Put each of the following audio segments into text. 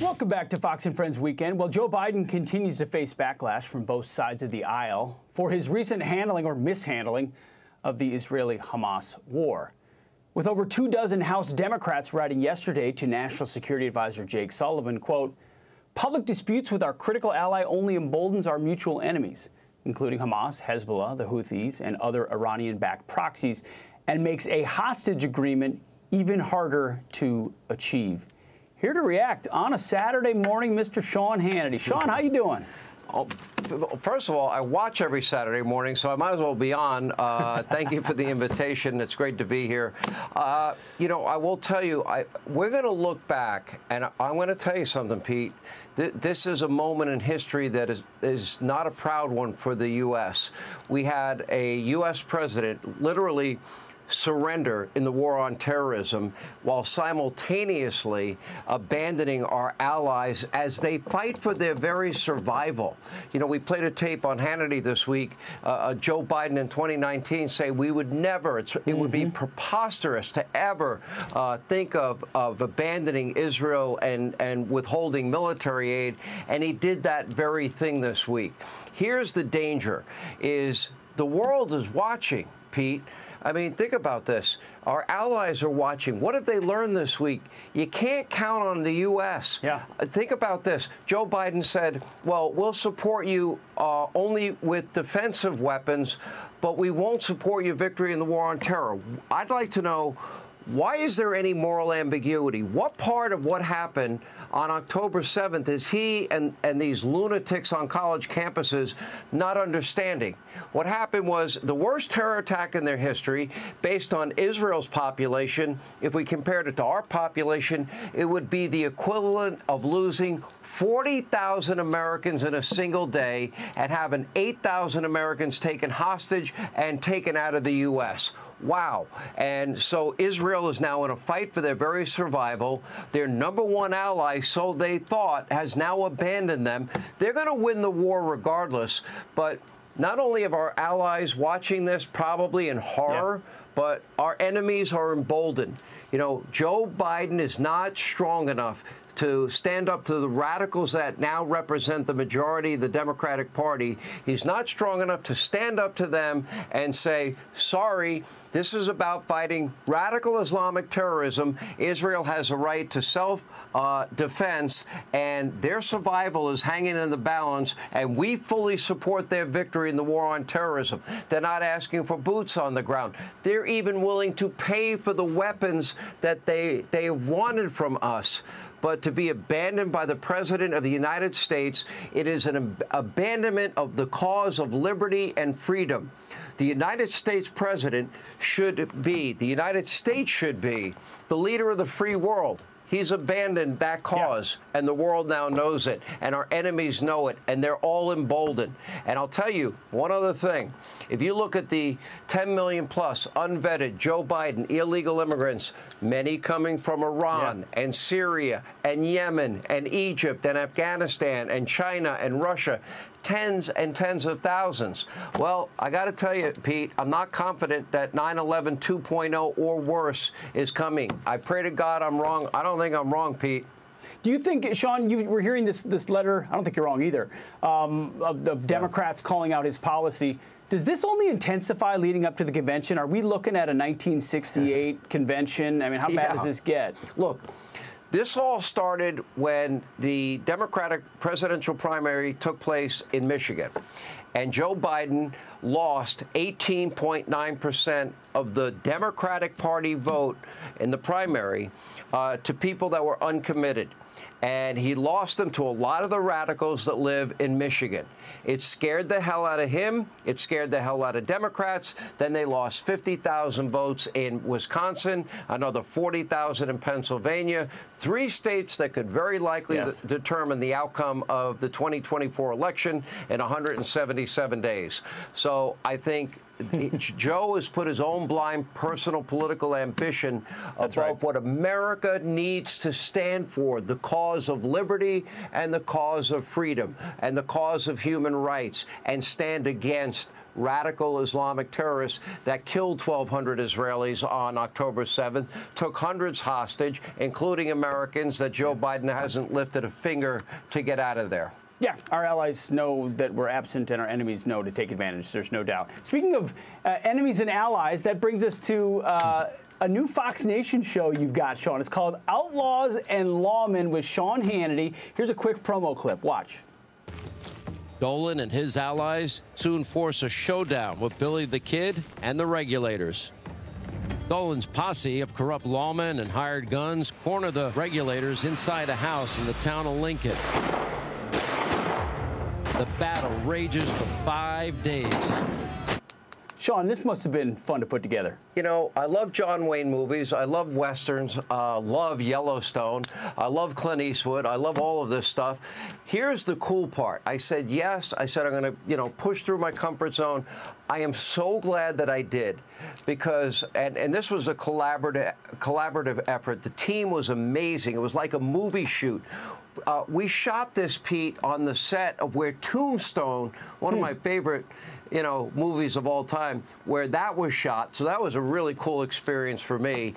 Welcome back to Fox and Friends Weekend. Well, Joe Biden continues to face backlash from both sides of the aisle for his recent handling or mishandling of the Israeli-Hamas war. With over 24 House Democrats writing yesterday to National Security Advisor Jake Sullivan, quote, "Public disputes with our critical ally only emboldens our mutual enemies, including Hamas, Hezbollah, the Houthis, and other Iranian-backed proxies, and makes a hostage agreement even harder to achieve." Here to react on a Saturday morning, Mr. Sean Hannity. Sean, how you doing? First of all, I watch every Saturday morning, so I might as well be on. Thank you for the invitation. It's great to be here. You know, I will tell you, we're going to look back, and I'm going to tell you something, Pete. This is a moment in history that is not a proud one for the U.S. We had a U.S. president literally surrender in the war on terrorism while simultaneously abandoning our allies as they fight for their very survival. You know, we played a tape on Hannity this week, Joe Biden in 2019 say we would never, it would be preposterous to ever think of abandoning Israel and withholding military aid, and he did that very thing this week. Here's the danger, is the world is watching, Pete. I mean, think about this. Our allies are watching. What have they learned this week? You can't count on the U.S. Yeah. Think about this. Joe Biden said, well, we'll support you only with defensive weapons, but we won't support your victory in the war on terror. I'd like to know, why is there any moral ambiguity? What part of what happened on October 7th is he and these lunatics on college campuses not understanding? What happened was the worst terror attack in their history, based on Israel's population. If we compared it to our population, it would be the equivalent of losing 40,000 Americans in a single day and having 8,000 Americans taken hostage and taken out of the U.S. Wow. And so Israel is now in a fight for their very survival. Their number one ally, so they thought, has now abandoned them. They're going to win the war regardless. But not only are our allies watching this probably in horror, but our enemies are emboldened. You know, Joe Biden is not strong enough to stand up to the radicals that now represent the majority of the Democratic Party. He's not strong enough to stand up to them and say, sorry, this is about fighting radical Islamic terrorism. Israel has a right to self-defense, and their survival is hanging in the balance, and we fully support their victory in the war on terrorism. They're not asking for boots on the ground. They're even willing to pay for the weapons that they have wanted from us. But to be abandoned by the President of the United States, it is an abandonment of the cause of liberty and freedom. The United States President should be, the leader of the free world. He's abandoned that cause, and the world now knows it, and our enemies know it, and they're all emboldened. And I'll tell you one other thing. If you look at the 10 million plus unvetted Joe Biden illegal immigrants, many coming from Iran and Syria and Yemen and Egypt and Afghanistan and China and Russia, tens and tens of thousands. Well, I got to tell you, Pete, I'm not confident that 9/11 2.0 or worse is coming. I pray to God I'm wrong. I don't think I'm wrong, Pete. Do you think, Sean, you were hearing this letter, I don't think you're wrong either, of Democrats calling out his policy. Does this only intensify leading up to the convention? Are we looking at a 1968 convention? I mean, how bad does this get? Look, this all started when the Democratic presidential primary took place in Michigan, and Joe Biden lost 18.9% of the Democratic Party vote in the primary to people that were uncommitted. And he lost them to a lot of the radicals that live in Michigan. It scared the hell out of him. It scared the hell out of Democrats. Then they lost 50,000 votes in Wisconsin, another 40,000 in Pennsylvania, 3 states that could very likely determine the outcome of the 2024 election in 177 days. So I think Joe has put his own blind personal political ambition above what America needs to stand for, the cause of liberty and the cause of freedom and the cause of human rights, and stand against radical Islamic terrorists that killed 1,200 Israelis on October 7th, took hundreds hostage, including Americans that Joe Biden hasn't lifted a finger to get out of there. Yeah, our allies know that we're absent and our enemies know to take advantage. There's no doubt. Speaking of enemies and allies, that brings us to a new Fox Nation show you've got, Sean. It's called Outlaws and Lawmen with Sean Hannity. Here's a quick promo clip. Watch. Dolan and his allies soon force a showdown with Billy the Kid and the regulators. Dolan's posse of corrupt lawmen and hired guns corner the regulators inside a house in the town of Lincoln. The battle rages for 5 days. Sean, this must have been fun to put together. You know, I love John Wayne movies. I love Westerns. Love Yellowstone. I love Clint Eastwood. I love all of this stuff. Here's the cool part. I said yes. I said I'm going to, push through my comfort zone. I am so glad that I did because, and this was a collaborative effort. The team was amazing. It was like a movie shoot. We shot this, Pete, on the set of where Tombstone, one of my favorite, movies of all time, where that was shot. So that was a really cool experience for me.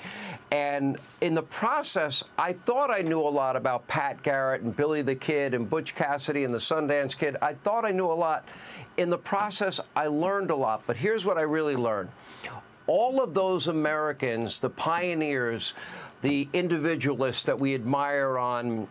And in the process, I thought I knew a lot about Pat Garrett and Billy the Kid and Butch Cassidy and the Sundance Kid. I thought I knew a lot. In the process, I learned a lot. But here's what I really learned. All of those Americans, the pioneers, the individualists that we admire on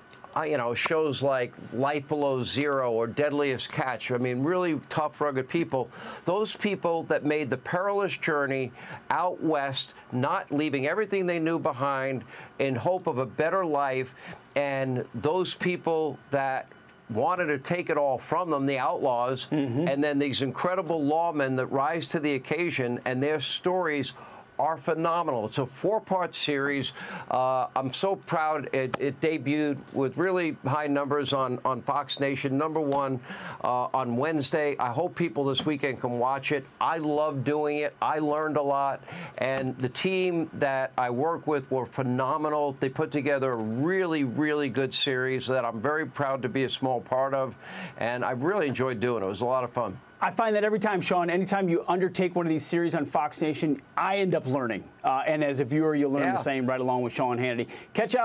shows like Life Below Zero or Deadliest Catch. I mean, really tough, rugged people. Those people that made the perilous journey out west, not leaving everything they knew behind in hope of a better life, and those people that wanted to take it all from them, the outlaws, and then these incredible lawmen that rise to the occasion, and their stories are phenomenal. It's a 4-part series. I'm so proud it debuted with really high numbers on Fox Nation, #1 on Wednesday. I hope people this weekend can watch it. I love doing it. I learned a lot. And the team that I work with were phenomenal. They put together a really, really good series that I'm very proud to be a small part of. And I really enjoyed doing it. It was a lot of fun. I find that every time, Sean, anytime you undertake one of these series on Fox Nation, I end up learning. And as a viewer, you'll learn the same right along with Sean Hannity. Catch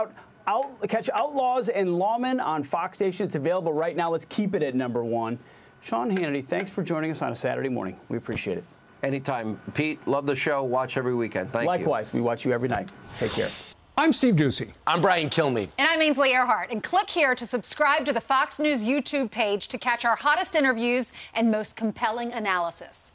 Outlaws and Lawmen on Fox Nation. It's available right now. Let's keep it at #1. Sean Hannity, thanks for joining us on a Saturday morning. We appreciate it. Anytime. Pete, love the show. Watch every weekend. Thank you. Likewise. We watch you every night. Take care. I'm Steve Doocy. I'm Brian Kilmeade. And I'm Ainsley Earhart. And click here to subscribe to the Fox News YouTube page to catch our hottest interviews and most compelling analysis.